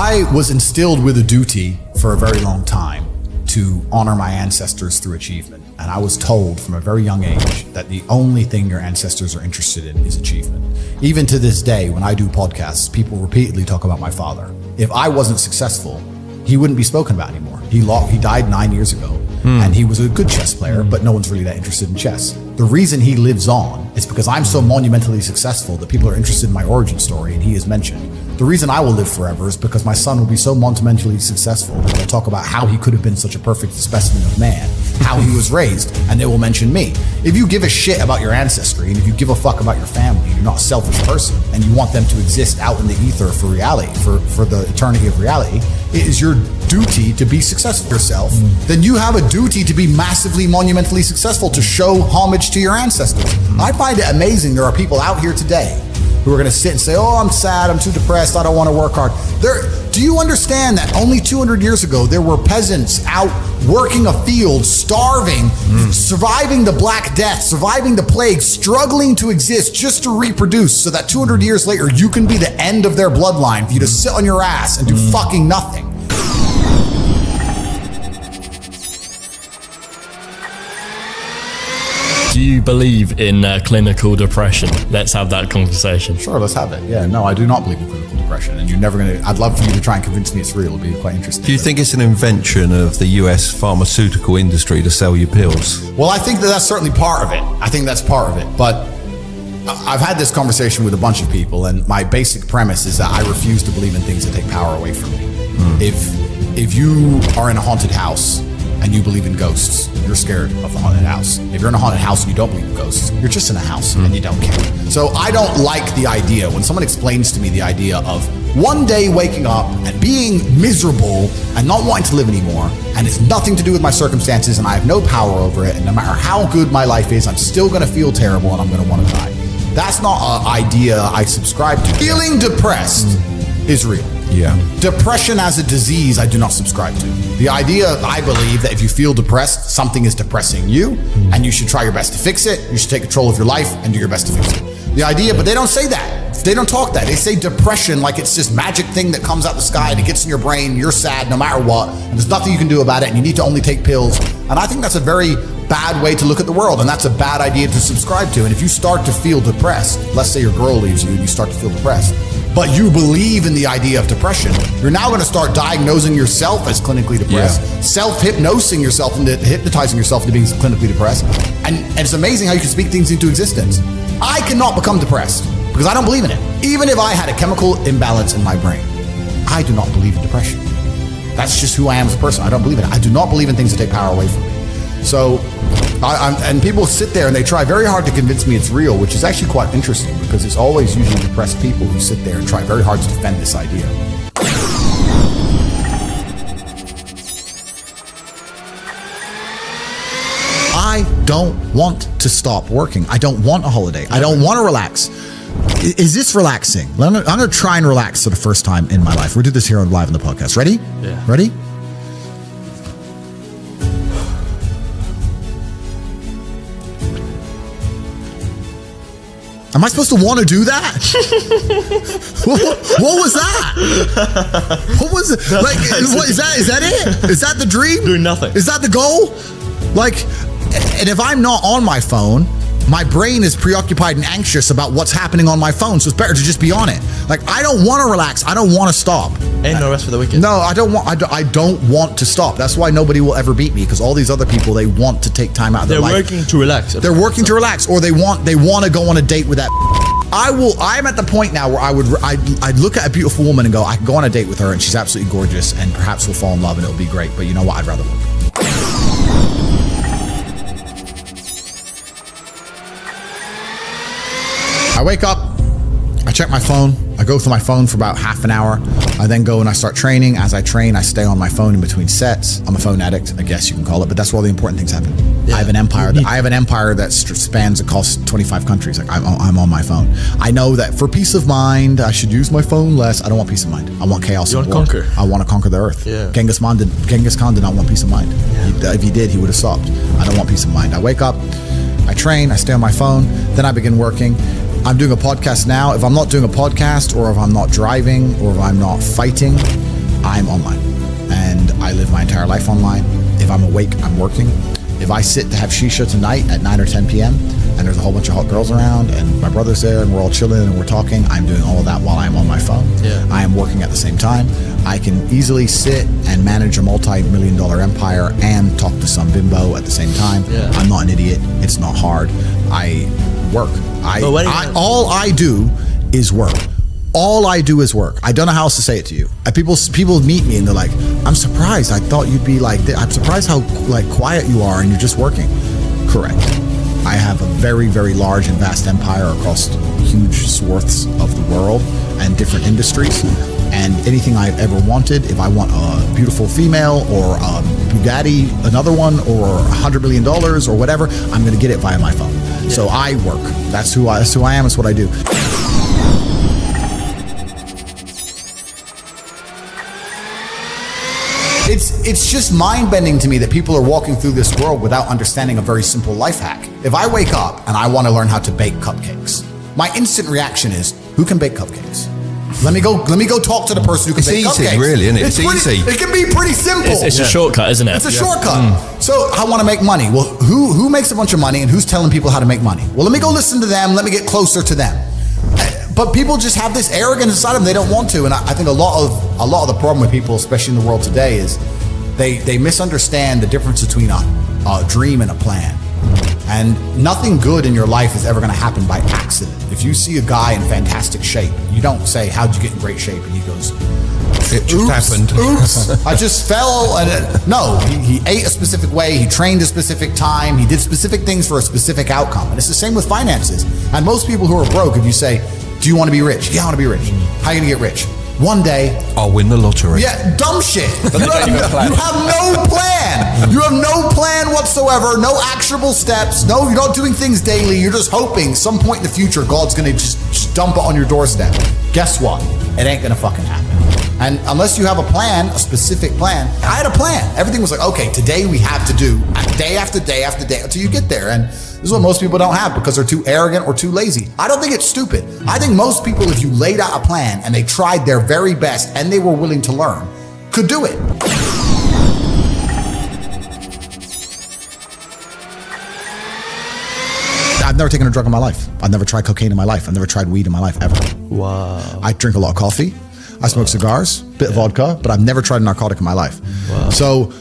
I was instilled with a duty for a very long time to honor my ancestors through achievement. And I was told from a very young age that the only thing your ancestors are interested in is achievement. Even to this day, when I do podcasts, people repeatedly talk about my father. If I wasn't successful, he wouldn't be spoken about anymore. He died 9 years ago, and he was a good chess player, but no one's really that interested in chess. The reason he lives on is because I'm so monumentally successful that people are interested in my origin story, and he is mentioned. The reason I will live forever is because my son will be so monumentally successful that they'll talk about how he could have been such a perfect specimen of man, how he was raised, and they will mention me. If you give a shit about your ancestry, and if you give a fuck about your family, you're not a selfish person, and you want them to exist out in the ether for reality, for the eternity of reality, it is your duty to be successful yourself. Then you have a duty to be massively, monumentally successful, to show homage to your ancestors. I find it amazing there are people out here today who are going to sit and say, oh, I'm sad, I'm too depressed, I don't want to work hard. Do you understand that only 200 years ago, there were peasants out working a field, starving, surviving the Black Death, surviving the plague, struggling to exist just to reproduce, so that 200 years later, you can be the end of their bloodline for you to sit on your ass and do fucking nothing. Do you believe in clinical depression? Let's have that conversation. Sure, let's have it. Yeah, no, I do not believe in clinical depression, and you're never going to, I'd love for you to try and convince me it's real. It'll be quite interesting. Do you think it's an invention of the US pharmaceutical industry to sell you pills? Well, I think that's certainly part of it. I think that's part of it. But I've had this conversation with a bunch of people, and my basic premise is that I refuse to believe in things that take power away from me. If you are in a haunted house and you believe in ghosts, you're scared of the haunted house. If you're in a haunted house and you don't believe in ghosts, you're just in a house and you don't care. So I don't like the idea, when someone explains to me the idea of one day waking up and being miserable and not wanting to live anymore, and it's nothing to do with my circumstances and I have no power over it, and no matter how good my life is, I'm still gonna feel terrible and I'm gonna wanna die. That's not an idea I subscribe to. Feeling depressed is real. Yeah. Depression as a disease, I do not subscribe to. The idea, I believe, that if you feel depressed, something is depressing you, and you should try your best to fix it. You should take control of your life and do your best to fix it. The idea, but they don't say that. They don't talk that. They say depression like it's this magic thing that comes out the sky and it gets in your brain, you're sad no matter what, and there's nothing you can do about it, and you need to only take pills. And I think that's a very bad way to look at the world, and that's a bad idea to subscribe to. And if you start to feel depressed, let's say your girl leaves you and you start to feel depressed, but you believe in the idea of depression, you're now going to start diagnosing yourself as clinically depressed, self-hypnosing yourself into hypnotizing yourself into being clinically depressed. And it's amazing how you can speak things into existence. I cannot become depressed because I don't believe in it. Even if I had a chemical imbalance in my brain, I do not believe in depression. That's just who I am as a person. I don't believe in it. I do not believe in things that take power away from me. So, and people sit there and they try very hard to convince me it's real, which is actually quite interesting because it's always usually depressed people who sit there and try very hard to defend this idea. I don't want to stop working. I don't want a holiday. I don't want to relax. Is this relaxing? I'm going to try and relax for the first time in my life. We'll do this here live on the podcast. Ready? Yeah. Ready? Am I supposed to want to do that? what was that? What was it? Like, what, is that it? Is that the dream? Doing nothing. Is that the goal? Like, and if I'm not on my phone, my brain is preoccupied and anxious about what's happening on my phone, so it's better to just be on it. Like, I don't want to relax. I don't want to stop. Ain't no rest for the wicked. No, I don't want to stop. That's why nobody will ever beat me, because all these other people, they want to take time out of their life. They're working to relax. They're working to relax, or they want to go on a date with that. I'm at the point now where I'd look at a beautiful woman and go, I can go on a date with her and she's absolutely gorgeous and perhaps we'll fall in love and it'll be great. But you know what? I'd rather work. I wake up, I check my phone, I go through my phone for about half an hour. I then go and I start training. As I train, I stay on my phone in between sets. I'm a phone addict, I guess you can call it, but that's where all the important things happen. Yeah. I have an empire that spans across 25 countries. Like I'm on my phone. I know that for peace of mind, I should use my phone less. I don't want peace of mind. I want chaos. You want to conquer. I want to conquer the earth. Yeah. Genghis Khan did not want peace of mind. Yeah. If he did, he would have stopped. I don't want peace of mind. I wake up, I train, I stay on my phone, then I begin working. I'm doing a podcast now. If I'm not doing a podcast, or if I'm not driving, or if I'm not fighting, I'm online. And I live my entire life online. If I'm awake, I'm working. If I sit to have shisha tonight at 9 or 10 p.m. and there's a whole bunch of hot girls around and my brother's there and we're all chilling and we're talking, I'm doing all of that while I'm on my phone. Yeah. I am working at the same time. I can easily sit and manage a multi-million-dollar empire and talk to some bimbo at the same time. Yeah. I'm not an idiot. It's not hard. I work. All I do is work. All I do is work. I don't know how else to say it to you. People meet me and they're like, I'm surprised. I thought you'd be like this. I'm surprised how like quiet you are and you're just working. Correct. I have a very, very large and vast empire across huge swaths of the world and different industries. And anything I've ever wanted, if I want a beautiful female or a Bugatti, another one, or $100 million or whatever, I'm going to get it via my phone. Yeah. So I work. That's who I am. That's what I do. It's just mind-bending to me that people are walking through this world without understanding a very simple life hack. If I wake up and I want to learn how to bake cupcakes, my instant reaction is, who can bake cupcakes? Let me go talk to the person who can bake cupcakes. It's easy, really, isn't it? It's easy. It can be pretty simple. It's a shortcut, isn't it? It's a shortcut. So I want to make money. Well, who makes a bunch of money and who's telling people how to make money? Well, let me go listen to them. Let me get closer to them. But people just have this arrogance inside them. They don't want to. And I think a lot of the problem with people, especially in the world today, is they misunderstand the difference between a dream and a plan. And nothing good in your life is ever going to happen by accident. If you see a guy in fantastic shape, you don't say, how'd you get in great shape? And he goes, it just happened. Oops, I just fell. No, he ate a specific way. He trained a specific time. He did specific things for a specific outcome. And it's the same with finances. And most people who are broke, if you say, do you want to be rich? Yeah, I want to be rich. How are you going to get rich? One day, I'll win the lottery. Yeah, dumb shit. You have no plan. You have no plan whatsoever. No actionable steps. No, you're not doing things daily. You're just hoping some point in the future God's going to just dump it on your doorstep. Guess what? It ain't going to fucking happen. And unless you have a plan, a specific plan. I had a plan. Everything was like, okay, today we have to do day after day after day until you get there. And this is what most people don't have because they're too arrogant or too lazy. I don't think it's stupid. I think most people, if you laid out a plan and they tried their very best and they were willing to learn, could do it. I've never taken a drug in my life. I've never tried cocaine in my life. I've never tried weed in my life, ever. Wow. I drink a lot of coffee. I smoke cigars, bit of vodka, but I've never tried a narcotic in my life. Wow. So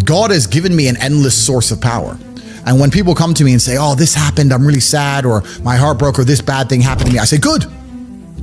God has given me an endless source of power. And when people come to me and say, oh, this happened, I'm really sad, or my heart broke, or this bad thing happened to me, I say, good.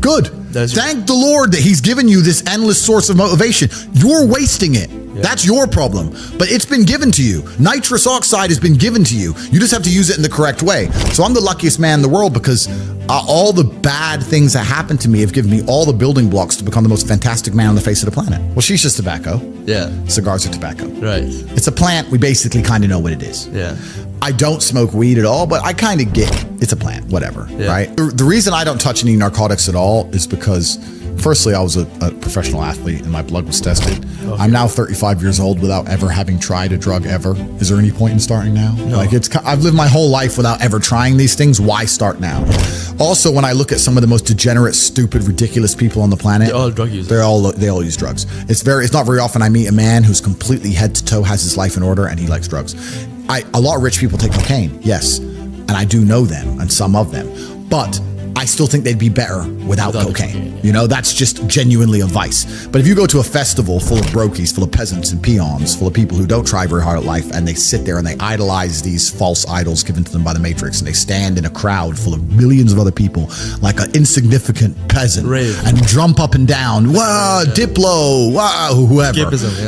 Thank the Lord that he's given you this endless source of motivation. You're wasting it. Yeah. That's your problem. But it's been given to you. Nitrous oxide has been given to you. You just have to use it in the correct way. So I'm the luckiest man in the world because all the bad things that happened to me have given me all the building blocks to become the most fantastic man on the face of the planet. Well, shisha's tobacco. Yeah. Cigars are tobacco. Right. It's a plant. We basically kind of know what it is. Yeah. I don't smoke weed at all, but I kind of get it. It's a plant, whatever, right? The reason I don't touch any narcotics at all is because, firstly, I was a professional athlete and my blood was tested. Okay. I'm now 35 years old without ever having tried a drug ever. Is there any point in starting now? No. I've lived my whole life without ever trying these things. Why start now? Also, when I look at some of the most degenerate, stupid, ridiculous people on the planet, they're all drug users. They all use drugs. It's not very often I meet a man who's completely head to toe, has his life in order, and he likes drugs. A lot of rich people take cocaine, yes, and I do know them and some of them, but I still think they'd be better without cocaine. You know, that's just genuinely a vice. But if you go to a festival full of brokies, full of peasants and peons, full of people who don't try very hard at life, and they sit there and they idolize these false idols given to them by the Matrix, and they stand in a crowd full of millions of other people like an insignificant peasant and jump up and down, wow, Diplo, wow, whoever.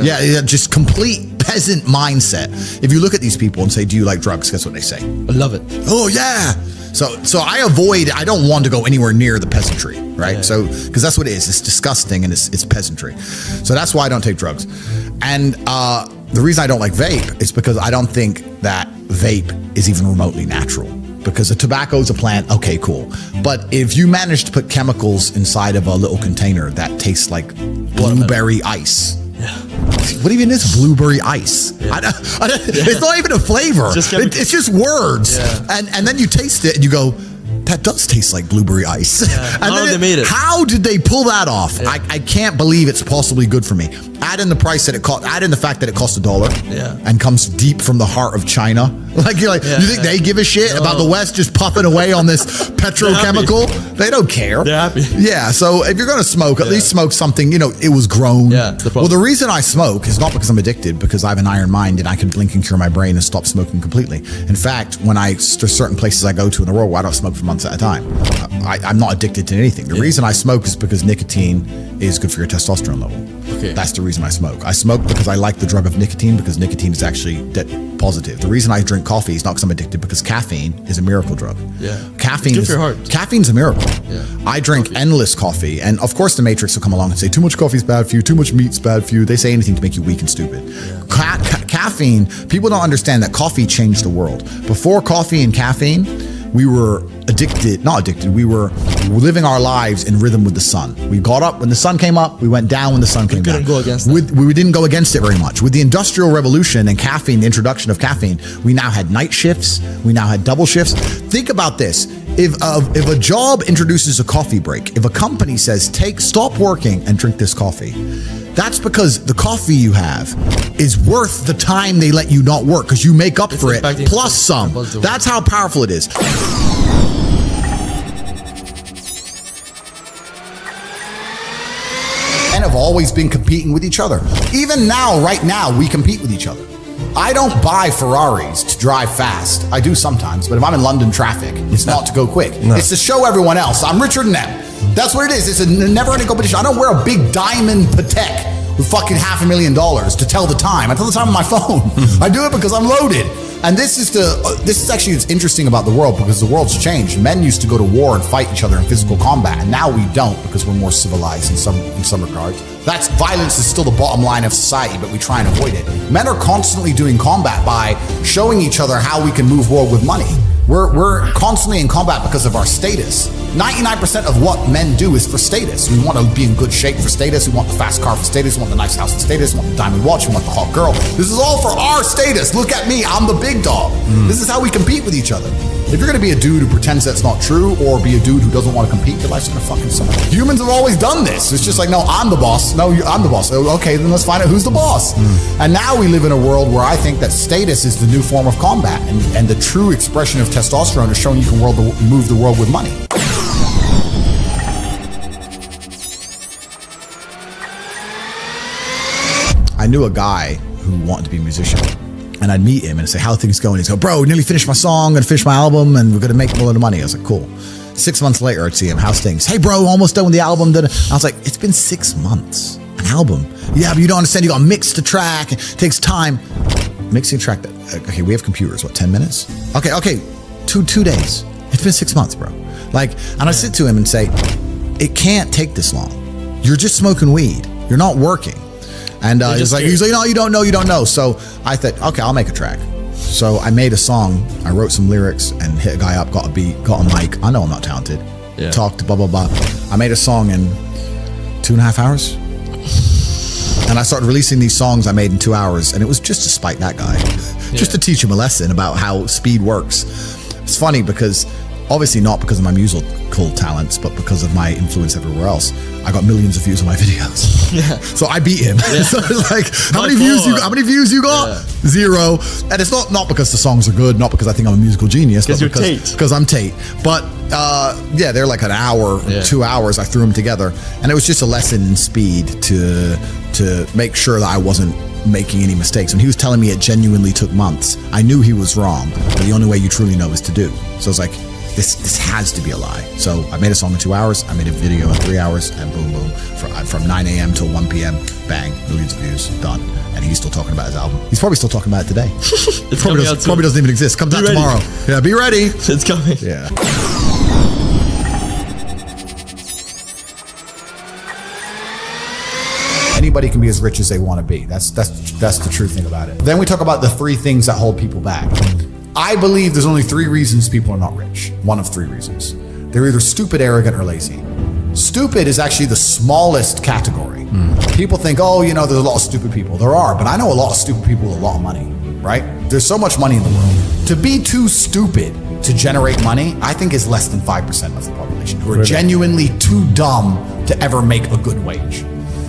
Yeah, just complete peasant mindset. If you look at these people and say, do you like drugs? Guess what they say? I love it. Oh, yeah. So I don't want to go anywhere near the peasantry, right? Yeah. So, because that's what it is. It's disgusting and it's peasantry. So that's why I don't take drugs. And the reason I don't like vape is because I don't think that vape is even remotely natural. Because a tobacco is a plant, okay, cool. But if you manage to put chemicals inside of a little container that tastes like blueberry ice, what even is blueberry ice? Yeah. It's not even a flavor. It's just words. Yeah. And then you taste it and you go, that does taste like blueberry ice. Yeah. How did they pull that off? Yeah. I can't believe it's possibly good for me. add in the price that it cost, add in the fact that it costs $1 Yeah. and comes deep from the heart of China. Like, you're like, you think they give a shit about the West just puffing away on this petrochemical? They don't care. They're happy. Yeah, so if you're going to smoke, at least smoke something, it was grown. Yeah, the problem. Well, the reason I smoke is not because I'm addicted, because I have an iron mind and I can blink and cure my brain and stop smoking completely. In fact, there's certain places I go to in the world where I don't smoke for months at a time. I'm not addicted to anything. The reason I smoke is because nicotine is good for your testosterone level. Okay. That's the reason I smoke. I smoke because I like the drug of nicotine, because nicotine is actually positive. The reason I drink coffee is not because I'm addicted, because caffeine is a miracle drug. Yeah. Caffeine It's good for your heart. Caffeine's a miracle. Yeah. I drink endless coffee, and of course the Matrix will come along and say too much coffee is bad for you, too much meat's bad for you. They say anything to make you weak and stupid. Caffeine, people don't understand that coffee changed the world. Before coffee and caffeine, we were we were living our lives in rhythm with the sun. We got up when the sun came up, we went down when the sun came down. couldn't go against that. We didn't go against it very much. With the Industrial Revolution and caffeine, the introduction of caffeine, we now had night shifts, we now had double shifts. Think about this. If a job introduces a coffee break, if a company says, stop working and drink this coffee, that's because the coffee you have is worth the time they let you not work, because you make up for it, plus some. That's how powerful it is. And have always been competing with each other. Even now, right now, we compete with each other. I don't buy Ferraris to drive fast. I do sometimes, but if I'm in London traffic, it's not to go quick. It's to show everyone else I'm richer than them. That's what it is. It's a never-ending competition. I don't wear a big diamond Patek with fucking $500,000 to tell the time. I tell the time on my phone. I do it because I'm loaded. And this is actually what's interesting about the world, because the world's changed. Men used to go to war and fight each other in physical combat, and now we don't, because we're more civilized in some regards. Violence is still the bottom line of society, but we try and avoid it. Men are constantly doing combat by showing each other how we can move world with money. We're constantly in combat because of our status. 99% of what men do is for status. We want to be in good shape for status. We want the fast car for status. We want the nice house for status. We want the diamond watch. We want the hot girl. This is all for our status. Look at me. I'm the big dog. This is how we compete with each other. If you're going to be a dude who pretends that's not true, or be a dude who doesn't want to compete, your life's going to fucking suck. Humans have always done this. It's just like, no, I'm the boss. No, I'm the boss. Okay, then let's find out who's the boss. And now we live in a world where I think that status is the new form of combat, and the true expression of testosterone is showing you can move the world with money. I knew a guy who wanted to be a musician, and I'd meet him and I'd say, how are things going? He'd go, bro, nearly finished my song, gonna finish my album, and we're gonna make a lot of money. I was like, cool. 6 months later, I'd see him, how's things? Hey bro, almost done with the album. I was like, it's been 6 months, an album. Yeah, but you don't understand, you gotta mix the track, it takes time. Mixing a track, okay, we have computers, 10 minutes? Okay, two days. It's been 6 months, bro. And I sit to him and say, it can't take this long. You're just smoking weed. You're not working. And he's like, no, you don't know. So I thought, okay, I'll make a track. So I made a song. I wrote some lyrics and hit a guy up, got a beat, got a mic. I know I'm not talented. Yeah. Talked, blah, blah, blah. I made a song in 2.5 hours. And I started releasing these songs I made in 2 hours. And it was just to spite that guy, just to teach him a lesson about how speed works. It's funny because, obviously not because of my musical talents, but because of my influence everywhere else, I got millions of views on my videos. Yeah. So I beat him. Yeah. So it's like, how many views you got? Yeah. 0. And it's not because the songs are good, not because I think I'm a musical genius, but because I'm Tate. But they're like an hour, 2 hours. I threw them together, and it was just a lesson in speed to make sure that I wasn't making any mistakes. When he was telling me it genuinely took months, I knew he was wrong, but the only way you truly know is to do. So I was like, this has to be a lie. So I made a song in 2 hours, I made a video in 3 hours, and boom, boom. From 9 a.m. till 1 p.m., bang, millions of views, done. And he's still talking about his album. He's probably still talking about it today. Probably doesn't even exist. Comes out tomorrow. Yeah, be ready. It's coming. Yeah. Anybody can be as rich as they want to be. That's the true thing about it. Then we talk about the 3 things that hold people back. I believe there's only 3 reasons people are not rich. One of 3 reasons. They're either stupid, arrogant, or lazy. Stupid is actually the smallest category. People think, there's a lot of stupid people. There are, but I know a lot of stupid people with a lot of money, right? There's so much money in the world. To be too stupid to generate money, I think is less than 5% of the population who are genuinely too dumb to ever make a good wage.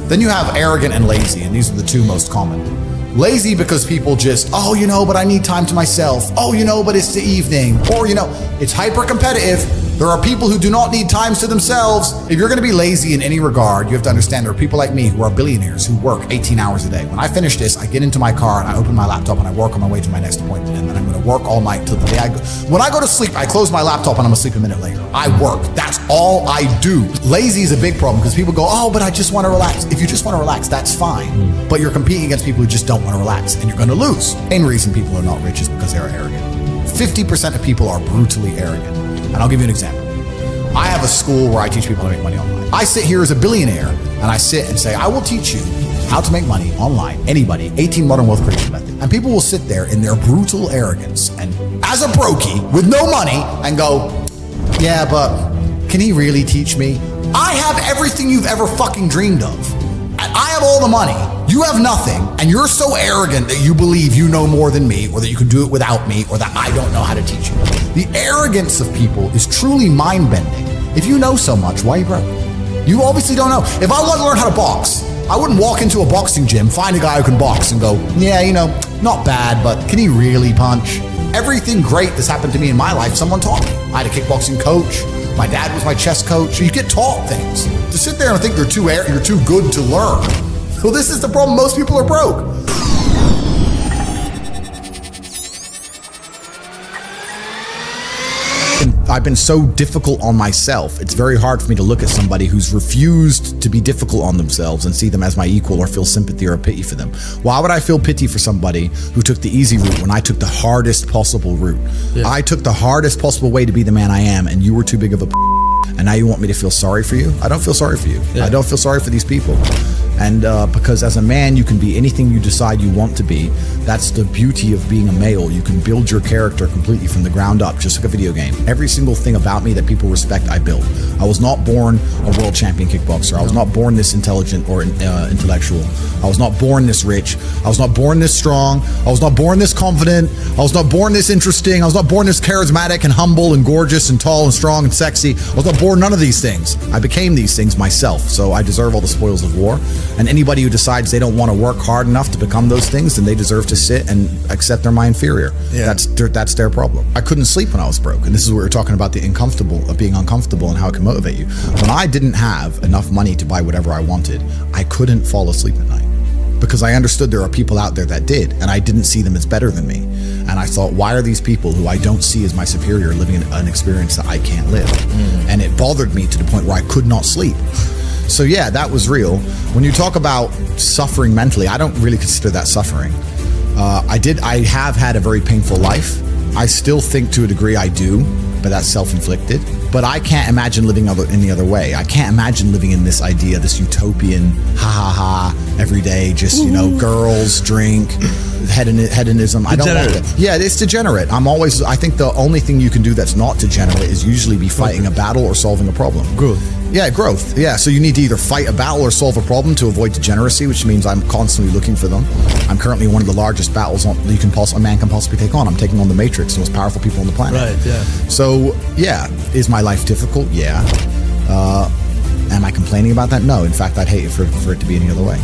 Then you have arrogant and lazy, and these are the two most common. Lazy because people just, oh, you know, but I need time to myself. Oh, you know, but it's the evening. Or, you know, it's hyper competitive. There are people who do not need times to themselves. If you're going to be lazy in any regard, you have to understand there are people like me who are billionaires who work 18 hours a day. When I finish this, I get into my car and I open my laptop and I work on my way to my next appointment. And then I'm going to work all night till the day I go. When I go to sleep, I close my laptop and I'm asleep a minute later. I work. That's all I do. Lazy is a big problem because people go, oh, but I just want to relax. If you just want to relax, that's fine. But you're competing against people who just don't want to relax and you're going to lose. Main reason people are not rich is because they are arrogant. 50% of people are brutally arrogant. And I'll give you an example. I have a school where I teach people how to make money online. I sit here as a billionaire and I sit and say, I will teach you how to make money online. Anybody, 18 modern wealth creation method. And people will sit there in their brutal arrogance and as a brokey with no money and go, yeah, but can he really teach me? I have everything you've ever fucking dreamed of. I have all the money. You have nothing, and you're so arrogant that you believe you know more than me, or that you can do it without me, or that I don't know how to teach you. The arrogance of people is truly mind-bending. If you know so much, why are you broke? You obviously don't know. If I want to learn how to box, I wouldn't walk into a boxing gym, find a guy who can box, and go, yeah, you know, not bad, but can he really punch? Everything great that's happened to me in my life, someone taught me. I had a kickboxing coach. My dad was my chess coach. You get taught things. To sit there and think you're too good to learn. Well, this is the problem. Most people are broke. I've been so difficult on myself. It's very hard for me to look at somebody who's refused to be difficult on themselves and see them as my equal or feel sympathy or pity for them. Why would I feel pity for somebody who took the easy route when I took the hardest possible route? Yeah. I took the hardest possible way to be the man I am, and you were too big of a and now you want me to feel sorry for you? I don't feel sorry for you. Yeah. I don't feel sorry for these people. And because as a man, you can be anything you decide you want to be. That's the beauty of being a male. You can build your character completely from the ground up, just like a video game. Every single thing about me that people respect, I built. I was not born a world champion kickboxer. I was not born this intelligent or intellectual. I was not born this rich. I was not born this strong. I was not born this confident. I was not born this interesting. I was not born this charismatic and humble and gorgeous and tall and strong and sexy. I was not born none of these things. I became these things myself. So I deserve all the spoils of war. And anybody who decides they don't want to work hard enough to become those things, then they deserve to sit and accept they're my inferior. Yeah. That's their problem. I couldn't sleep when I was broke. And this is where we're talking about the uncomfortable of being uncomfortable and how it can motivate you. When I didn't have enough money to buy whatever I wanted, I couldn't fall asleep at night because I understood there are people out there that did, and I didn't see them as better than me. And I thought, why are these people who I don't see as my superior living an experience that I can't live? And it bothered me to the point where I could not sleep. So yeah, that was real. When you talk about suffering mentally, I don't really consider that suffering. I have had a very painful life. I still think to a degree I do, but that's self-inflicted. But I can't imagine living any other way. I can't imagine living in this idea, this utopian, every day, just, you know, girls, drink, hedonism. I don't want that. Yeah, it's degenerate. I think the only thing you can do that's not degenerate is usually be fighting a battle or solving a problem. Good. Yeah, growth. Yeah, so you need to either fight a battle or solve a problem to avoid degeneracy, which means I'm constantly looking for them. I'm currently one of the largest battles a man can possibly take on. I'm taking on the Matrix, the most powerful people on the planet. Right, yeah. So, yeah, is my life difficult? Yeah. Am I complaining about that? No. In fact, I'd hate it for it to be any other way.